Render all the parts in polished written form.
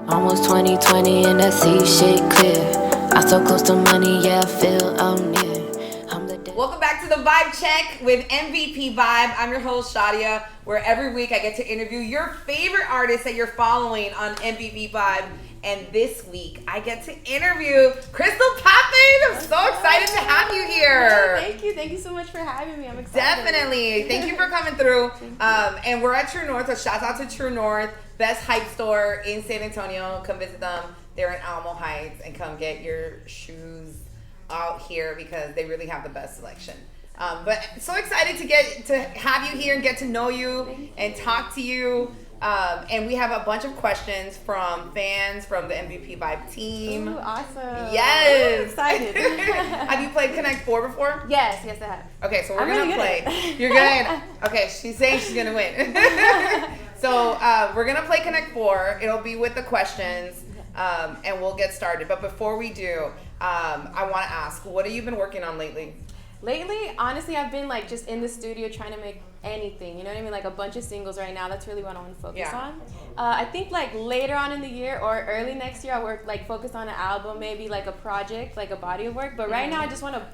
Almost 2020 and that see shit clear. I'm so close to money, yeah, I feel I'm near. Welcome back to the Vibe Check with MVP Vibe. I'm your host, Shadia, where every week I get to interview your favorite artists that you're following on MVP Vibe. And this week, I get to interview Krystall Poppin. I'm so excited to have you here. Thank you. Thank you so much for having me. I'm excited. Definitely. Thank you for coming through. And we're at True North. So shout out to True North, best hype store in San Antonio. Come visit them. They're in Alamo Heights, and come get your shoes out here because they really have the best selection. But so excited to have you here and get to know you and talk to you. And we have a bunch of questions from fans from the MVP Vibe team. Ooh, awesome. Yes. Ooh, excited. Have you played Connect 4 before? Yes, I have. Okay, so we're I'm going really to good play. at it. You're good? Okay, she's saying she's going to win. So we're going to play Connect 4. It'll be with the questions, and we'll get started. But before we do, I want to ask, what have you been working on lately? Lately, honestly, I've been like just in the studio trying to make anything, you know what I mean? Like a bunch of singles right now. That's really what I want to focus on. I think like later on in the year or early next year, I'll focus on an album, maybe like a project, like a body of work. But right now, I just want to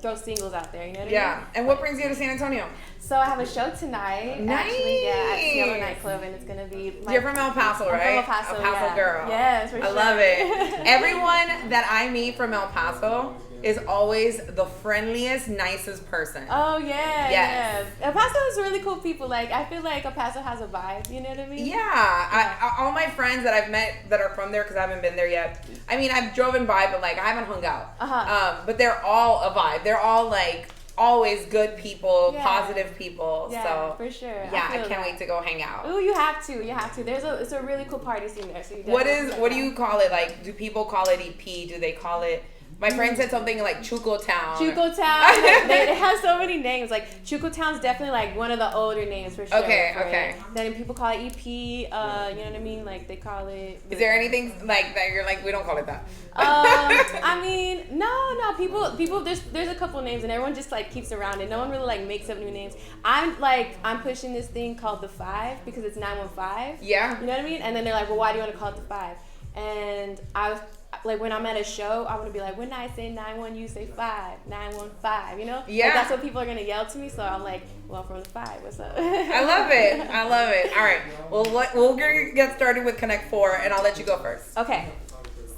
throw singles out there, you know what I mean? Yeah. And what brings you to San Antonio? So I have a show tonight. Nice. Actually, at Cielo Nightclub, and it's gonna be. You're from El Paso, right? I'm from El Paso, El Paso girl. Yes, for sure. I love it. Everyone that I meet from El Paso is always the friendliest, nicest person. Oh yeah, yes. yeah. El Paso is really cool people. Like I feel like El Paso has a vibe. You know what I mean? Yeah. All my friends that I've met that are from there, because I haven't been there yet. I mean, I've driven by, but like I haven't hung out. But they're all a vibe. They're all like always good people, positive people. Yeah, so for sure. Yeah, I can't wait to go hang out. Ooh, you have to. It's a really cool party scene there. So you what do you call it? Like, do people call it EP? Do they call it? My friend said something like Chuco Town. Chuco Town. Like, they have so many names. Like Chuco Town's definitely like one of the older names for sure. Okay. Then people call it EP. You know what I mean? Like they call it. Is there anything like that you're like, we don't call it that? I mean, no. People. There's a couple names and everyone just like keeps around it. No one really like makes up new names. I'm pushing this thing called the 5 because it's 915. Yeah. You know what I mean? And then they're like, well, why do you want to call it the 5? And I was. Like when I'm at a show, I want to be like, when I say 91, you say 5, 915, you know? Yeah. Like that's what people are going to yell to me. So I'm like, well, I'm from the 5, what's up? I love it. All right. Well, we'll get started with Connect 4, and I'll let you go first. Okay.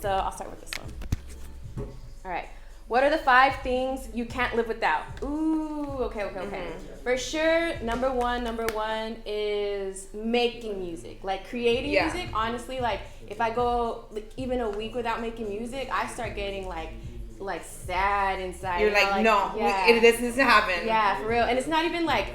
So I'll start with this one. All right. What are the 5 things you can't live without? Ooh, okay. For sure, number one is making music. Like creating music, honestly, like if I go even a week without making music, I start getting like sad inside. You're like no, this needs to happen. Yeah, for real. And it's not even like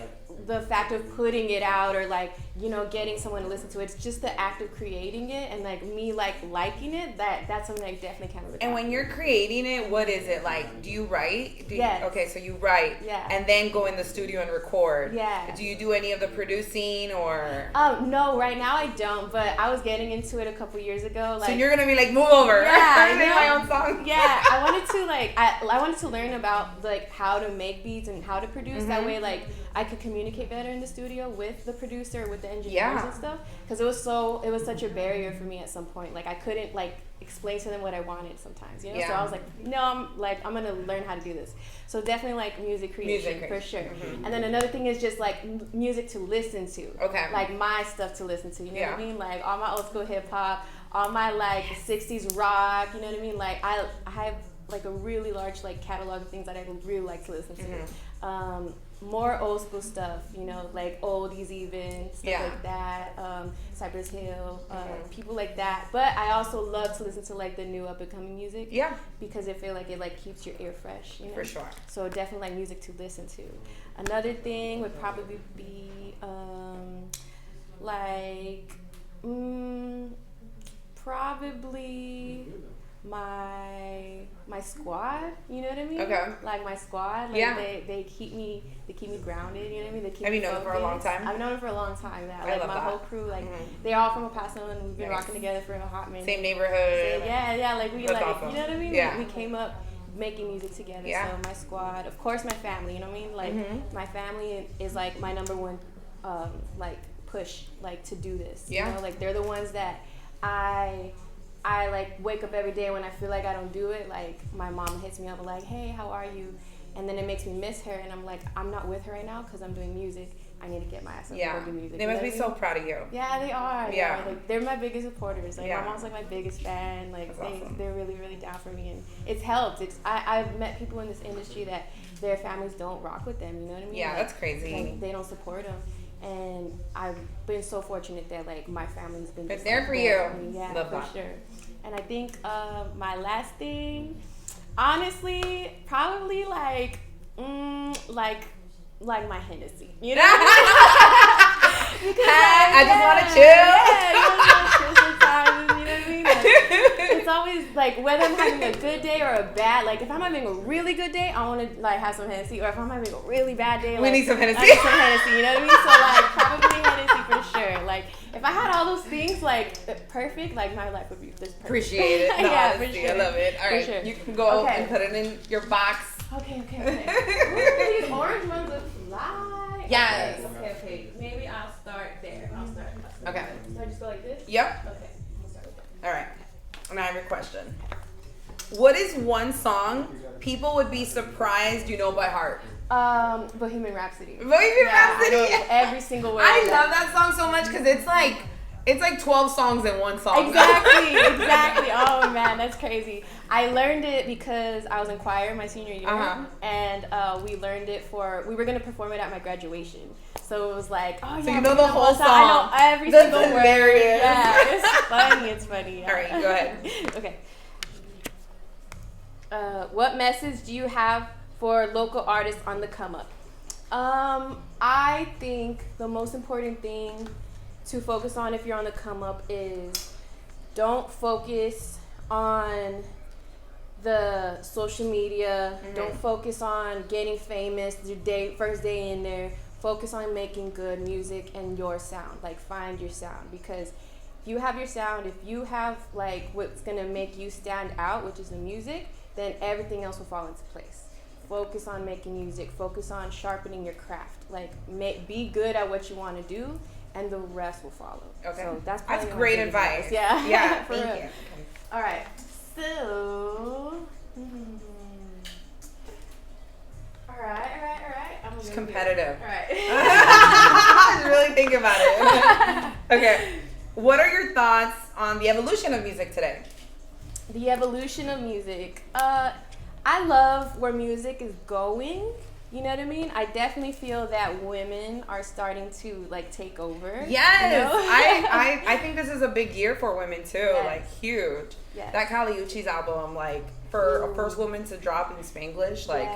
the fact of putting it out or like, you know, getting someone to listen to it. It's just the act of creating it and like me like liking it. That's something I definitely can't live without. And when you're creating it, what is it like? Do you write? Yes. Okay, so you write. Yeah. And then go in the studio and record. Yeah. Do you do any of the producing or? No, right now I don't. But I was getting into it a couple years ago. Like, so you're gonna be like, move over. Yeah, I make my own song. Yeah, I wanted to like I wanted to learn about like how to make beats and how to produce. That way, like I could communicate better in the studio with the producer, with the engineers and stuff. Because it was such a barrier for me at some point. Like I couldn't like explain to them what I wanted sometimes, you know. So I was like, no, I'm gonna learn how to do this. So definitely like music creation for sure. And then another thing is just like music to listen to. Okay. Like my stuff to listen to. You know what I mean? Like all my old school hip hop, all my like 60s rock. You know what I mean? Like I have like a really large like catalog of things that I would really like to listen to. More old school stuff, you know, like oldies even, stuff like that, Cypress Hill, people like that. But I also love to listen to like the new up and coming music. Yeah. Because I feel like it like keeps your ear fresh, you know. For sure. So definitely like music to listen to. Another thing would probably be probably my squad, you know what I mean? Okay. Like my squad, like they keep me grounded, you know what I mean? They keep Have you me known them for a focused. long time? I've known them for a long time. Yeah, I like love my that. whole crew, like they're all from El Paso and we've been rocking together for a hot minute. Same neighborhood. Like we That's like awesome. you know what I mean? Yeah. We came up making music together. Yeah. So my squad, of course, my family. You know what I mean? Like my family is like my number one, like push, like to do this. You know, like they're the ones that I like wake up every day when I feel like I don't do it. Like my mom hits me up like, hey, how are you? And then it makes me miss her, and I'm like, I'm not with her right now because I'm doing music. I need to get my ass up and go do music. They must be so proud of you. Yeah, they are. Yeah. Like, they're my biggest supporters. Like my mom's like my biggest fan. Like they're really, really down for me, and it's helped. I've met people in this industry that their families don't rock with them. You know what I mean? Yeah, like, that's crazy. Like, they don't support them. And I've been so fortunate that like my family's been there for you. Yeah, Love for that. sure. And I think my last thing, honestly, probably like my Hennessy. You know? Because I just want to chill. Sometimes, you know what I mean? Like, it's always like whether I'm having a good day or a bad. Like if I'm having a really good day, I want to like have some Hennessy. Or if I'm having a really bad day, we need some Hennessy. I need some Hennessy. You know what I mean? So like probably Hennessy for sure. Like if I had all those things like perfect, like my life would be just perfect. Appreciate it. No, yeah, honesty. for sure. I love it. All right, sure. you can go and put it in your box. Okay. Ooh, these orange ones look fly. Yes. Okay. Maybe I'll start there. Okay. So I just go like this? Yep. Okay. We'll start with that. All right. And I have your question. What is one song people would be surprised you know by heart? Bohemian Rhapsody. Bohemian Rhapsody. I know every single word. I love that song so much because it's like 12 songs in one song. Exactly. Oh man, that's crazy. I learned it because I was in choir my senior year, and we learned it we were gonna perform it at my graduation. So it was like, oh yeah, so you know the whole song. I know every single word. Hilarious. Yeah, it's funny. It's funny. Yeah. All right, go ahead. Okay. What message do you have for local artists on the come up? I think the most important thing to focus on if you're on the come up is don't focus on the social media. Don't focus on getting famous your first day in there. Focus on making good music and your sound. Like find your sound, because if you have your sound, if you have like what's gonna make you stand out, which is the music, then everything else will fall into place. Focus on making music. Focus on sharpening your craft. Like be good at what you want to do, and the rest will follow. Okay, so that's great advice. Yeah, for real. You. All right, so. All right. I'm just competitive. All right. Really think about it. Okay, what are your thoughts on the evolution of music today? The evolution of music. I love where music is going. You know what I mean? I definitely feel that women are starting to like take over. Yes, you know? I think this is a big year for women too. Yes. Like huge. Yes. That Kali Uchis album, like for a first woman to drop in Spanglish, like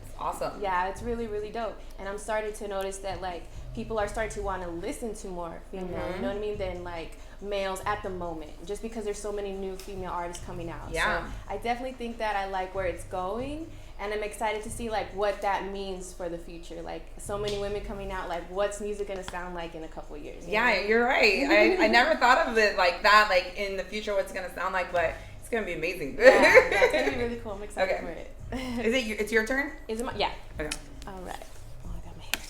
it's awesome. Yeah, it's really, really dope. And I'm starting to notice that like people are starting to want to listen to more female. You know what I mean? Than like males at the moment, just because there's so many new female artists coming out. Yeah. So I definitely think that I like where it's going, and I'm excited to see like what that means for the future. Like so many women coming out, like what's music gonna sound like in a couple of years? Yeah, you're right. I never thought of it like that, like in the future what's gonna sound like, but it's gonna be amazing. Yeah, it's gonna be really cool. I'm excited for it. Is it it's your turn? Is it yeah. Okay. All right. Oh, I got my hair.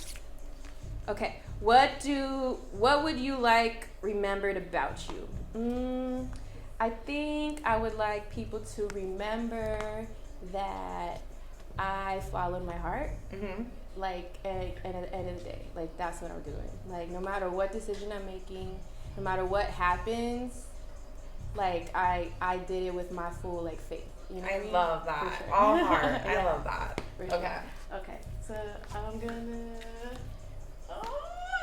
Okay. What would you like remembered about you? I think I would like people to remember that I followed my heart. Like at the end of the day, like that's what I'm doing. Like no matter what decision I'm making, no matter what happens, like I did it with my full like faith. You know what I mean? Love that. Sure. All heart. Yeah. I love that. For sure. Okay. Okay. So I'm gonna.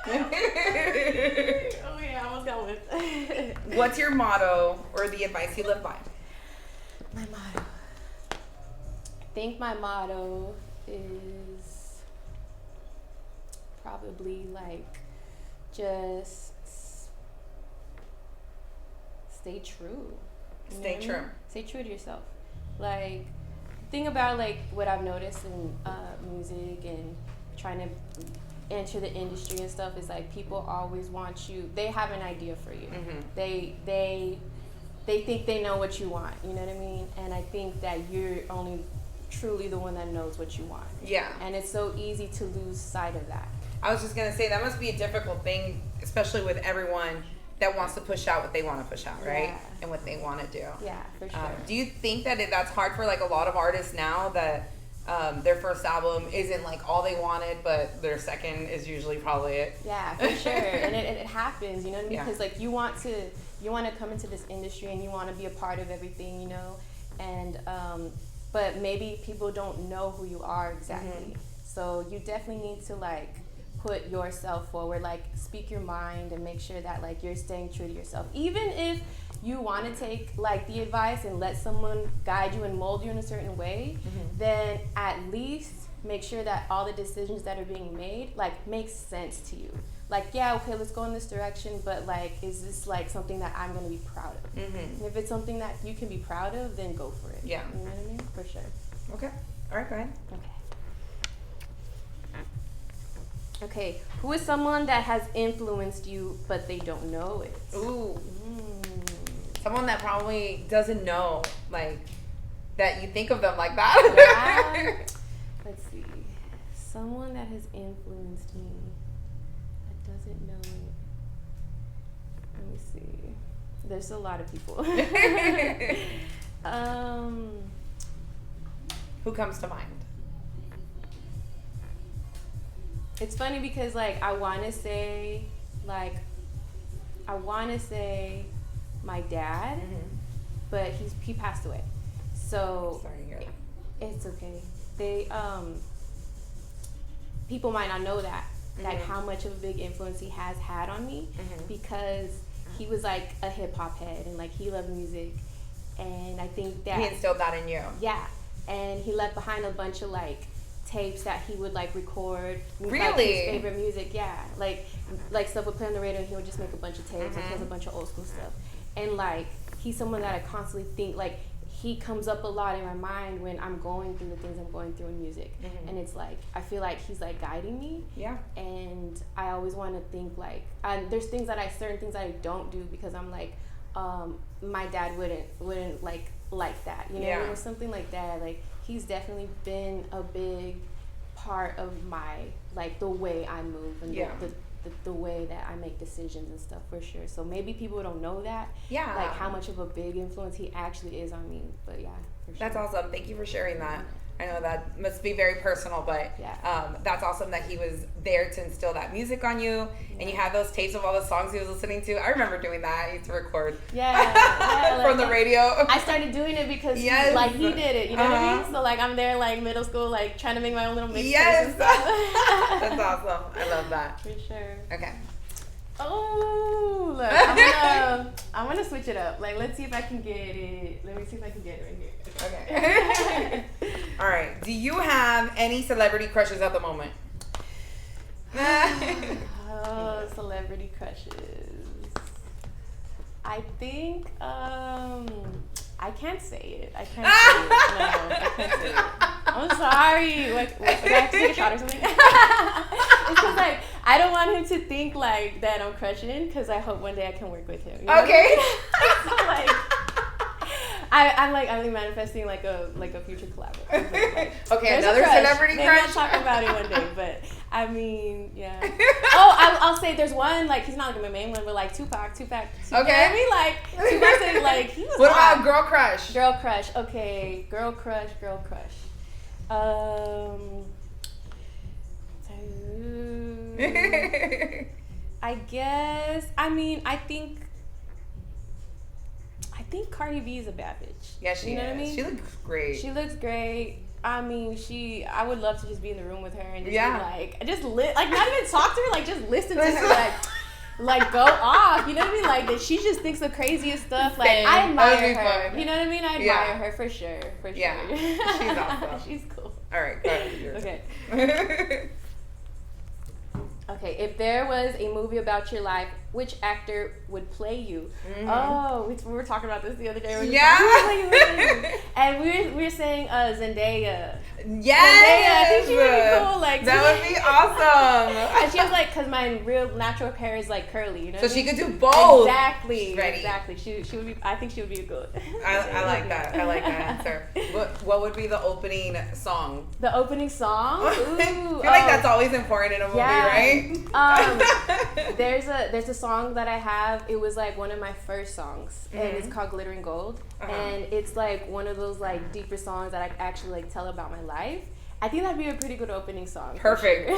Oh yeah, I almost got one. What's your motto or the advice you live by? My motto. I think my motto is probably like just stay true. Stay true. Stay true to yourself. Like, think about like what I've noticed in music and trying to enter the industry and stuff is like people always want you. They have an idea for you. They think they know what you want. You know what I mean? And I think that you're only truly the one that knows what you want. Yeah. And it's so easy to lose sight of that. I was just gonna say that must be a difficult thing, especially with everyone that wants to push out what they want to push out, right? Yeah. And what they want to do. Yeah, for sure. Do you think that that's hard for like a lot of artists now that their first album isn't like all they wanted, but their second is usually probably it? Yeah, for sure. And it happens, you know what I mean? Yeah. Because like you want to come into this industry and you want to be a part of everything, you know, and but maybe people don't know who you are exactly. So you definitely need to like put yourself forward, like speak your mind and make sure that like you're staying true to yourself. Even if you want to take like the advice and let someone guide you and mold you in a certain way, then at least make sure that all the decisions that are being made like make sense to you. Like, yeah, okay, let's go in this direction, but like, is this like something that I'm going to be proud of? And if it's something that you can be proud of, then go for it. Yeah. You know what I mean? For sure. Okay. All right, go ahead. Okay, who is someone that has influenced you, but they don't know it? Ooh. Someone that probably doesn't know, like, that you think of them like that. Yeah. Let's see. Someone that has influenced me that doesn't know it. Let me see. There's a lot of people. Who comes to mind? It's funny because like I want to say my dad, but he passed away. So Sorry to hear that. it's okay. They people might not know that like how much of a big influence he has had on me because he was like a hip hop head and like he loved music, and I think that He instilled that in you. yeah, and he left behind a bunch of like tapes that he would like record. Really? Like, his favorite music, yeah. Like stuff would play on the radio and he would just make a bunch of tapes and plays a bunch of old school stuff. And like he's someone that I constantly think like he comes up a lot in my mind when I'm going through the things I'm going through in music. And it's like I feel like he's like guiding me. Yeah. And I always want to think like there's certain things that I don't do because I'm like my dad wouldn't like that, you know. Yeah. Or something like that. Like he's definitely been a big part of my like the way I move and the way that I make decisions and stuff, for sure. So maybe people don't know that. Yeah. Like how much of a big influence he actually is on me. But yeah, for sure. That's awesome. Thank you for sharing that. I know that must be very personal, but that's awesome that he was there to instill that music on you, and you had those tapes of all the songs he was listening to. I remember doing that. I used to record from the radio. I started doing it because he did it, you know what I mean? So like I'm there like middle school, like trying to make my own little mixtapes and stuff. That's awesome. I love that. For sure. Okay. Oh, look, I'm gonna switch it up. Like, let's see if I can get it. Let me see if I can get it right here. Okay. All right. Do you have any celebrity crushes at the moment? Oh, celebrity crushes. I think I can't say it. I can't say it. No, I can't say it. I'm sorry. Like, do I have to take a shot or something? It's because like I don't want him to think like that I'm crushing, because I hope one day I can work with him. You know? Okay. So like I'm manifesting like a future collab. Like, okay, another celebrity Maybe crush. I'll talk about it one day, but I mean, yeah. Oh, I'll say there's one, like he's not like my main one, but like Tupac. Okay. I mean, like Tupac said, like he was. What hot. about girl crush? Girl crush. Okay, girl crush. I guess. I mean, I think Cardi B is a bad bitch. Yeah, she You know is. what I mean? She looks great. She looks great. I mean, I would love to just be in the room with her and just Yeah. be like, like not even talk to her, like just listen to her, like go off. You know what I mean? Like that she just thinks the craziest stuff. Like Same. I admire That'd be her. fun. You know what I mean? I admire her for sure. Yeah. She's awesome. She's cool. All right, go ahead. Okay. Okay, if there was a movie about your life, which actor would play you? Oh, we were talking about this the other day. We were just like, and we were saying Zendaya. Yes! Zendaya, I think she would be cool. Like, that would be awesome. And she has like, because my real natural hair is like curly, you know. So she could do both. Exactly. Ready. Exactly. She would be. I think she would be a good. I like that. I like that answer. What would be the opening song? The opening song? Ooh, I feel like that's always important in a movie, right? There's a song that I have, it was like one of my first songs, and it's called Glittering Gold, and it's like one of those like deeper songs that I actually like tell about my life. I think that'd be a pretty good opening song. Perfect. Sure.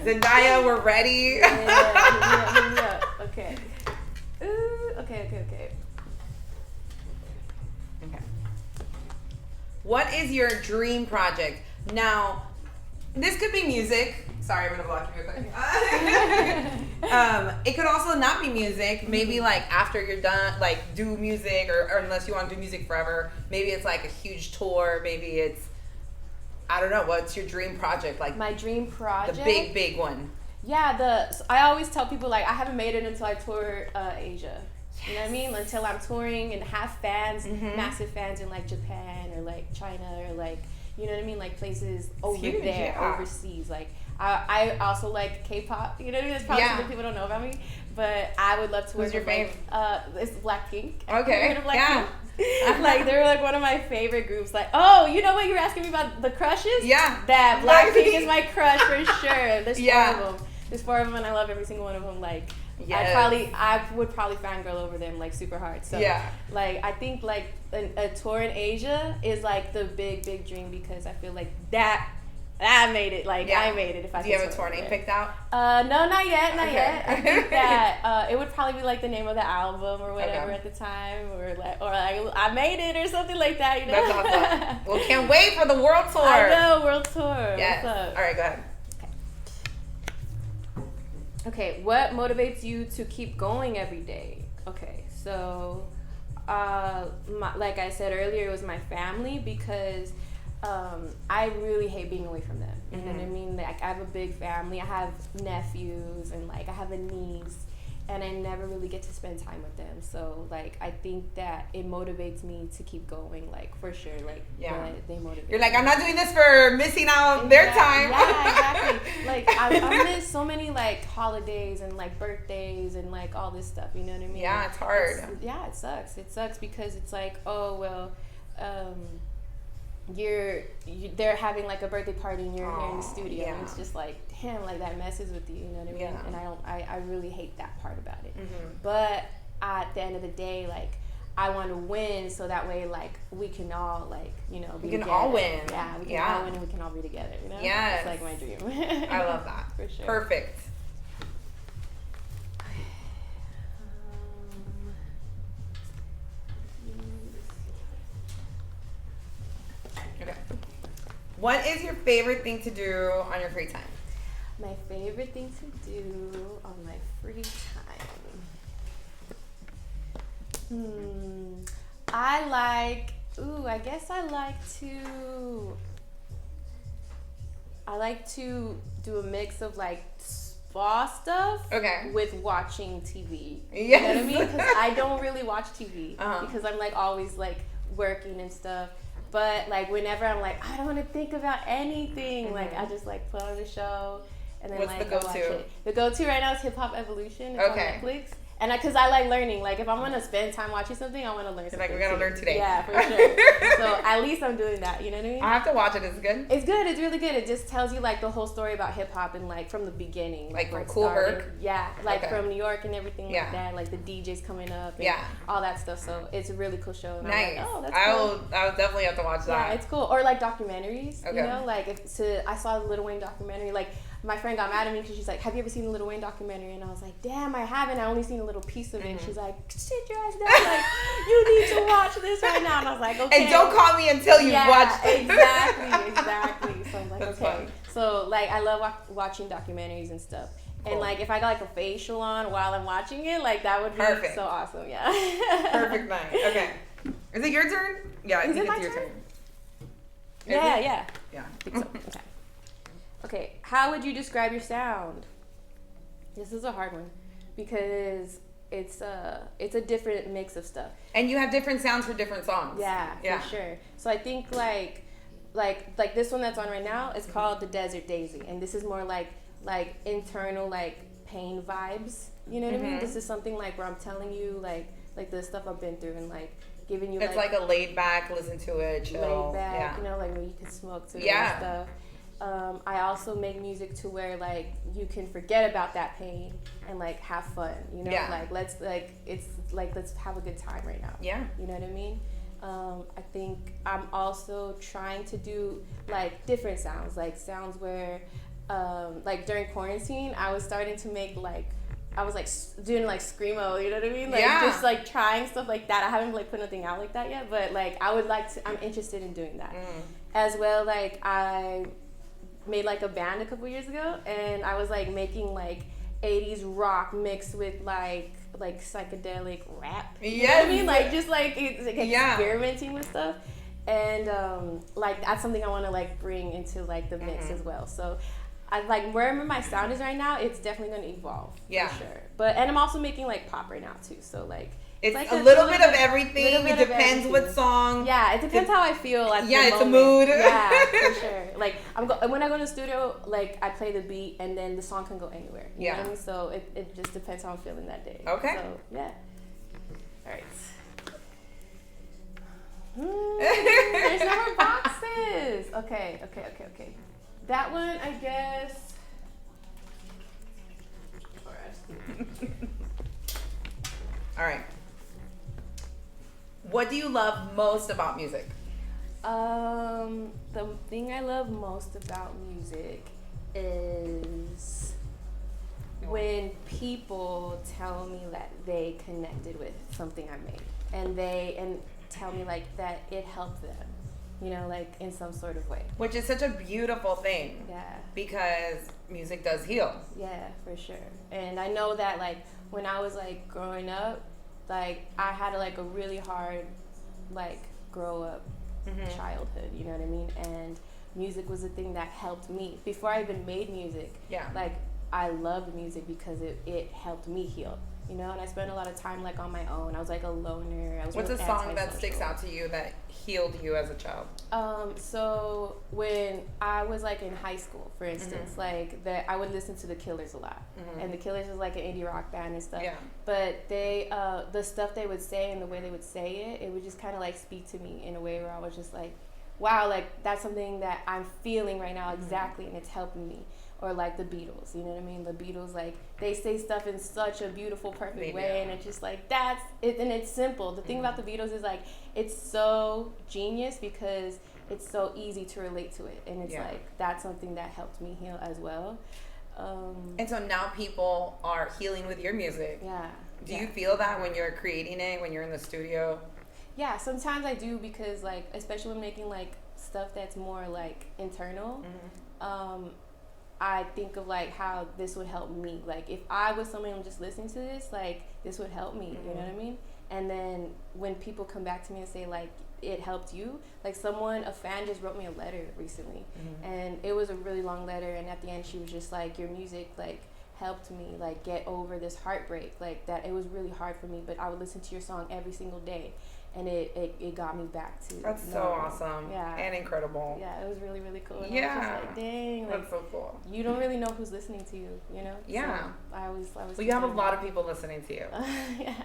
Zendaya, we're ready. Yeah. Okay. Okay. What is your dream project? Now, this could be music. Sorry, I'm gonna block you real quick. It could also not be music. Maybe like after you're done, like do music, or unless you want to do music forever. Maybe it's like a huge tour. Maybe it's, I don't know. What's your dream project? Like my dream project, the big one. Yeah, I always tell people like I haven't made it until I tour Asia. Yes. You know what I mean? Until I'm touring and have fans, massive fans in like Japan or like China or like, you know what I mean? Like places over there, overseas. Like I also like K-pop. You know what I mean? That's probably something people don't know about me. But I would love to work with. Who's your favorite? It's Blackpink. Okay. Heard of Blackpink? Yeah. Like they're like one of my favorite groups. Like, oh, you know what you were asking me about the crushes? Yeah. That Blackpink is my crush for sure. There's 4 of them. There's 4 of them, and I love every single one of them. Like, I would probably fangirl over them like super hard. So like I think like a tour in Asia is like the big dream, because I feel like that I made it. Like I made it. If I do you have a tour name picked out? No, not yet. I think that it would probably be like the name of the album or whatever at the time, or like I made it or something like that. You know. That's awesome. Well, can't wait for the world tour. I know, world tour. Yes. What's up? All right, go ahead. Okay, what motivates you to keep going every day? Okay, so like I said earlier, it was my family, because I really hate being away from them. You know what I mean? Like I have a big family. I have nephews and like I have a niece, and I never really get to spend time with them. So like I think that it motivates me to keep going, like for sure. Like they motivate. You're like, I'm not doing this for missing out their time. Yeah, exactly. Like I miss so many like holidays and like birthdays and like all this stuff. You know what I mean? Yeah, it's hard. It sucks. It sucks because it's like, oh well, they're having like a birthday party and you're here in the studio, and it's just like, damn, like that messes with you. You know what I mean? And I really hate that part about it. But at the end of the day, like I want to win, so that way like we can all like, you know, be together. All win. Yeah, we can all win and we can all be together. You know? Yes. It's like my dream. I love that. For sure. Perfect. Okay. What is your favorite thing to do on your free time? My favorite thing to do on my free time. I like to do a mix of like spa stuff with watching TV. Yes. You know what I mean? Because I don't really watch TV because I'm like always like working and stuff. But like whenever I'm like, I don't want to think about anything, like I just like put on the show and then What's like the go-to? I watch it. The go-to right now is Hip Hop Evolution. It's on Netflix. And because I like learning, like if I'm gonna spend time watching something, I want to learn something. Like we gotta learn today. Yeah, for sure. So at least I'm doing that. You know what I mean? I have to watch it. Is it good? It's good. It's really good. It just tells you like the whole story about hip hop and like from the beginning. Like from Cool Herc. Yeah, like from New York and everything like that. Like the DJs coming up. And all that stuff. So it's a really cool show. And nice. I'm like, oh, that's cool. I will definitely have to watch that. Yeah, it's cool. Or like documentaries. You know, like I saw the Lil Wayne documentary. Like my friend got mad at me because she's like, have you ever seen the Lil Wayne documentary? And I was like, damn, I haven't. I only seen a little piece of it. And she's like, sit your ass down. Like, you need to watch this right now. And I was like, okay. And don't call me until you watch it. Exactly. So I'm like, that's okay. Fun. So like, I love watching documentaries and stuff. Cool. And like, if I got like a facial on while I'm watching it, like that would be so awesome. Yeah. Perfect night. Okay. Is it your turn? Yeah, I think it's your turn. Yeah. Yeah. I think so. Okay. Okay, how would you describe your sound? This is a hard one because it's a different mix of stuff. And you have different sounds for different songs. Yeah, for sure. So I think like this one that's on right now is called The Desert Daisy, and this is more like internal like pain vibes. You know what I mean? This is something like where I'm telling you like the stuff I've been through and like giving you. It's like a laid back, listen to it, chill. Laid back, you know, like where you can smoke to it and stuff. I also make music to where like you can forget about that pain and like have fun, you know, like let's have a good time right now. Yeah. You know what I mean? I think I'm also trying to do like different sounds, like sounds where like during quarantine I was starting to make like I was like doing like screamo, you know what I mean? Like just like trying stuff like that. I haven't like put nothing out like that yet, but like I would like to. I'm interested in doing that as well. Like I made like a band a couple years ago, and I was like making like 80s rock mixed with like psychedelic rap. You know what I mean? Like just like it's like experimenting with stuff. And like that's something I want to like bring into like the mix as well. So I like wherever my sound is right now, it's definitely going to evolve for sure. But and I'm also making like pop right now too. So like it's like a little bit of everything. It depends what song. Yeah, it depends how I feel at the moment. It's a mood. Yeah, for sure. Like when I go to the studio, like I play the beat and then the song can go anywhere. You know what I mean? So it just depends how I'm feeling that day. Okay. So yeah. All right. There's no more boxes. Okay. That one, I guess. All right. What do you love most about music? The thing I love most about music is when people tell me that they connected with something I made, and tell me like that it helped them, you know, like in some sort of way. Which is such a beautiful thing. Yeah. Because music does heal. Yeah, for sure. And I know that like when I was like growing up, like I had like a really hard like grow up childhood, you know what I mean? And music was the thing that helped me. Before I even made music, like I loved music because it helped me heal. You know, and I spent a lot of time like on my own. I was like a loner. What's a song that sticks out to you that healed you as a child? So when I was like in high school, for instance, like I would listen to The Killers a lot, and The Killers was like an indie rock band and stuff. Yeah. But they, the stuff they would say and the way they would say it would just kind of like speak to me in a way where I was just like, wow, like that's something that I'm feeling right now exactly, and it's helping me. Or like the Beatles, you know what I mean? The Beatles, like they say stuff in such a beautiful, perfect way, and it's just like that's it, and it's simple. The thing about the Beatles is like it's so genius because it's so easy to relate to it, and it's like that's something that helped me heal as well. And so now people are healing with your music. Yeah. Do you feel that when you're creating it, when you're in the studio? Yeah, sometimes I do because like especially when making like stuff that's more like internal. I think of like how this would help me. Like if I was someone who's just listening to this, like this would help me. You know what I mean? And then when people come back to me and say like it helped you, like a fan just wrote me a letter recently, and it was a really long letter. And at the end, she was just like, "Your music like helped me like get over this heartbreak. Like that it was really hard for me, but I would listen to your song every single day." And it got me back to That's so awesome. Yeah. And incredible. Yeah, it was really, really cool. And I was just like, dang, like, that's so cool. You don't really know who's listening to you, you know? Yeah. So I was well, you have a lot of people listening to you.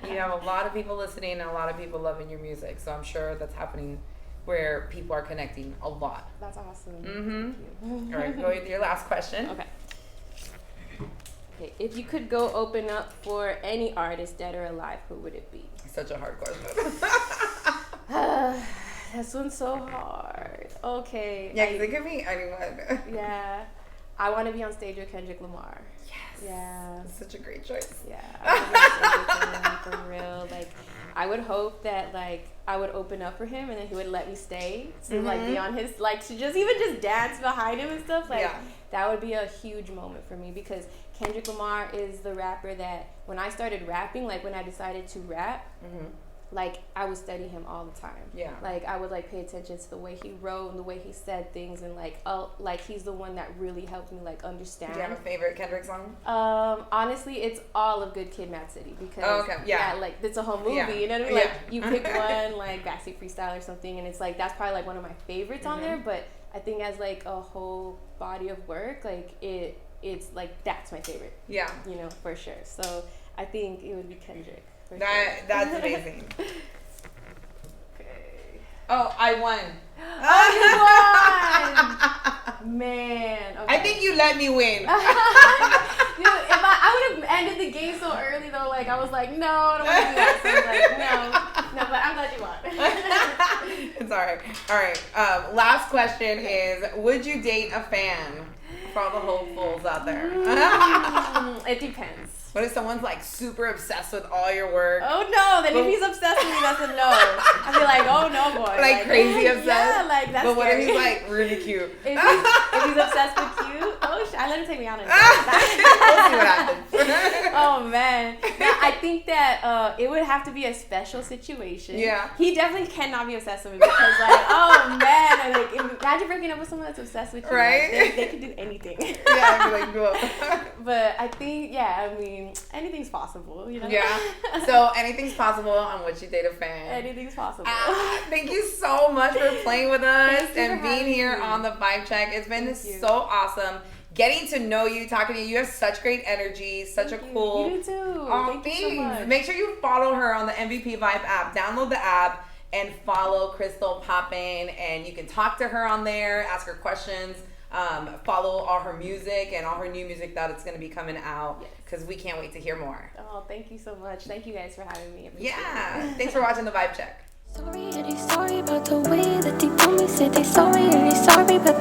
You have a lot of people listening and a lot of people loving your music. So I'm sure that's happening where people are connecting a lot. That's awesome. All right, go to your last question. Okay, if you could go open up for any artist, dead or alive, who would it be? Such a hard question. This one's so hard. Okay. Yeah, because it could be anyone. Yeah. I want to be on stage with Kendrick Lamar. Yes. Yeah. That's such a great choice. Yeah. I would for real. Like, I would hope that, like, I would open up for him and then he would let me stay to, like, be on his, like, to just even just dance behind him and stuff. Like, that would be a huge moment for me because Kendrick Lamar is the rapper that when I started rapping, like, when I decided to rap, like I would study him all the time. Yeah. Like I would like pay attention to the way he wrote and the way he said things, and like he's the one that really helped me like understand. Do you have a favorite Kendrick song? Honestly, it's all of Good Kid, Mad City because like it's a whole movie. You know what I mean? Like you pick one like Backseat Freestyle or something, and it's like that's probably like one of my favorites on there. But I think as like a whole body of work, like it's like that's my favorite. Yeah. You know, for sure. So I think it would be Kendrick. That's amazing. Okay. Oh, I won. Oh, you won! Man. Okay. I think you let me win. Dude, if I would have ended the game so early though, like I was like, no, I don't want to do that. So I was like, no, but I'm glad you won. It's all right. All right. Last question is: would you date a fan? For all the hopefuls out there. It depends. What if someone's like super obsessed with all your work? Oh no, then if he's obsessed with me, that's a no. I'd be like, oh no, boy. Like crazy obsessed? Yeah, like that's But what scary. if he's like really cute? If he's obsessed with you, oh shit, I let him take me out and We'll see what happens. Oh man. Now, I think that it would have to be a special situation. Yeah. He definitely cannot be obsessed with me because like, oh man, like imagine breaking up with someone that's obsessed with you. Right? Like, they could do anything. Yeah, I'd be like, go. But I think, yeah, I mean, anything's possible, you know? Yeah. So anything's possible on Would You Date a Fan? Anything's possible. Thank you so much for playing with us and for being here having me. on the Vibe Check. It's been Thank you. so awesome. Getting to know you, talking to you. You have such great energy, such a cool. You do too. Oh, Thank you so much. Make sure you follow her on the MVP Vibe app. Download the app and follow Krystall Poppin, and you can talk to her on there, ask her questions. Follow all her music and all her new music that it's going to be coming out because we can't wait to hear more. Oh, thank you so much. Thank you guys for having me. Yeah. Thanks for watching the Vibe Check. Sorry, and he's sorry about the way that they told me, said they sorry, and he's sorry, but